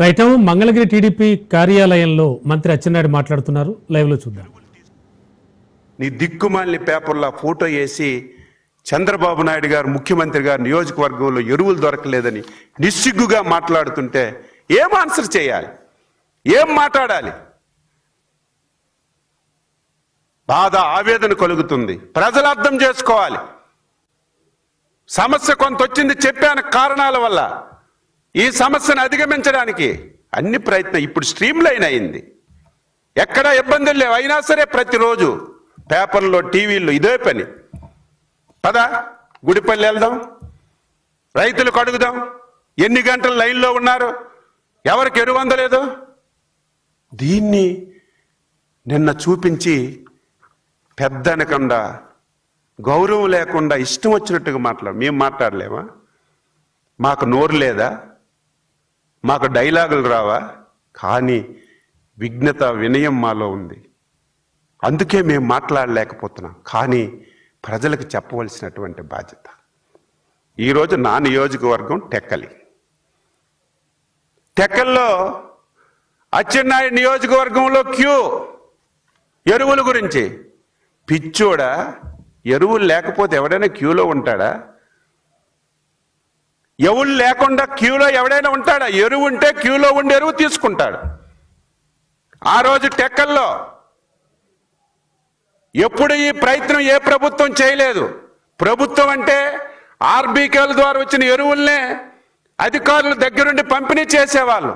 Right. Mangalagiri TDP కార్యాలయంలో మంత్రి అచ్చెన్నాయుడు మాట్లాడుతున్నారు. లైవ్ లో చూద్దాం. నీ దిక్కుమాలిన పేపర్లో ఫోటో వేసి చంద్రబాబు నాయుడు గారు ముఖ్యమంత్రి గారు నియోజకవర్గంలో ఎరువులు దొరకలేదని నిస్సిగ్గుగా మాట్లాడుతుంటే ఏం ఆన్సర్ చేయాలి, ఏం మాట్లాడాలి? బాధ ఆవేదన కలుగుతుంది. ప్రజలు అర్థం చేసుకోవాలి. సమస్య కొంత వచ్చింది, చెప్పాను కారణాల వల్ల. ఈ సమస్యను అధిగమించడానికి అన్ని ప్రయత్నం ఇప్పుడు స్ట్రీమ్ లైన్ అయింది. ఎక్కడా ఇబ్బందులు లేవు. అయినా సరే ప్రతిరోజు పేపర్లో టీవీల్లో ఇదే పని. పదా గుడిపల్లి వెళ్దాం, రైతులకు అడుగుదాం ఎన్ని గంటలు లైన్లో ఉన్నారు, ఎవరికి ఎరువు అందలేదు. దీన్ని నిన్న చూపించి పెద్దనకుండా గౌరవం లేకుండా ఇష్టం వచ్చినట్టుగా మేము మాట్లాడలేమా? మాకు నోరు లేదా? మాకు డైలాగులు రావా? కానీ విఘ్నత వినయం మాలో ఉంది. అందుకే మేము మాట్లాడలేకపోతున్నాం. కానీ ప్రజలకు చెప్పవలసినటువంటి బాధ్యత. ఈరోజు నా నియోజకవర్గం టెక్కలి. టెక్కల్లో అచ్చెన్నాయుడు నియోజకవర్గంలో క్యూ ఎరువుల గురించి. పిచ్చోడా, ఎరువులు లేకపోతే ఎవడైనా క్యూలో ఉంటాడా? ఎరువులు లేకుండా క్యూలో ఎవడైనా ఉంటాడా? ఎరువు ఉంటే క్యూలో ఉండి ఎరువు తీసుకుంటాడు. ఆ రోజు టెక్కల్లో ఎప్పుడు ఈ ప్రయత్నం ఏ ప్రభుత్వం చేయలేదు. ప్రభుత్వం అంటే ఆర్బీకేల ద్వారా వచ్చిన ఎరువుల్నే అధికారుల దగ్గరుండి పంపిణీ చేసేవాళ్ళు.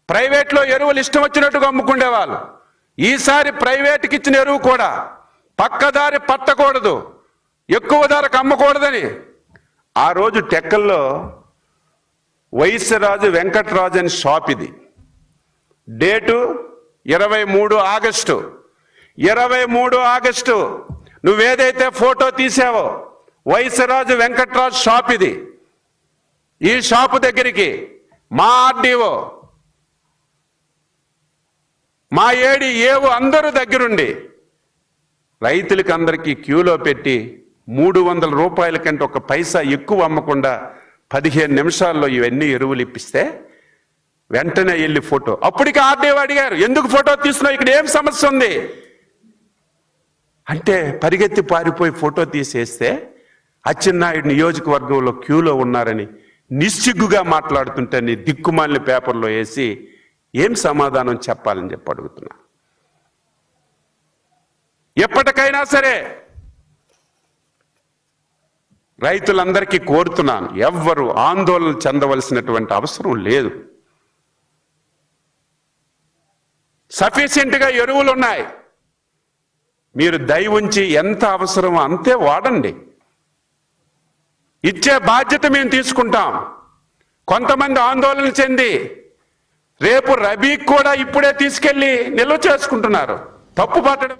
ప్రైవేట్లో ఎరువులు ఇష్టం వచ్చినట్టుగా అమ్ముకునేవాళ్ళు. ఈసారి ప్రైవేట్కి ఇచ్చిన ఎరువు కూడా పక్కదారి పట్టకూడదు, ఎక్కువ ధరకు అమ్మకూడదని ఆ రోజు టెక్కల్లో వైశ్యరాజు వెంకటరాజు అని షాప్. ఇది డేటు 23 ఆగస్టు. 23 ఆగస్టు నువ్వేదైతే ఫోటో తీసావో వైశ్యరాజు వెంకటరాజు షాప్ ఇది. ఈ షాపు దగ్గరికి మా ఆర్డీఓ, మా ఏడి ఏవో అందరూ దగ్గరుండి రైతులకి అందరికీ క్యూలో పెట్టి 300 రూపాయల కంటే ఒక పైసా ఎక్కువ అమ్మకుండా 15 నిమిషాల్లో ఇవన్నీ ఎరువులు ఇప్పిస్తే వెంటనే వెళ్ళి ఫోటో. అప్పటికి ఆర్డీఓ అడిగారు, ఎందుకు ఫోటో తీస్తున్నావు, ఇక్కడ ఏం సమస్య ఉంది అంటే పరిగెత్తి పారిపోయి ఫోటో తీసేస్తే అచ్చెన్నాయుడు నియోజకవర్గంలో క్యూలో ఉన్నారని నిస్సిగ్గుగా మాట్లాడుతుంటే నీ దిక్కుమాలిన పేపర్లో వేసి ఏం సమాధానం చెప్పాలని చెప్పి అడుగుతున్నా. ఎప్పటికైనా సరే రైతులందరికీ కోరుతున్నాను, ఎవ్వరూ ఆందోళన చెందవలసినటువంటి అవసరం లేదు. సఫిషియెంట్గా ఎరువులు ఉన్నాయి. మీరు దయ ఉంచి ఎంత అవసరమో అంతే వాడండి. ఇచ్చే బాధ్యత మేము తీసుకుంటాం. కొంతమంది ఆందోళన చెంది రేపు రబీకి కూడా ఇప్పుడే తీసుకెళ్లి నిల్వ చేసుకుంటున్నారు. తప్పు పట్టడం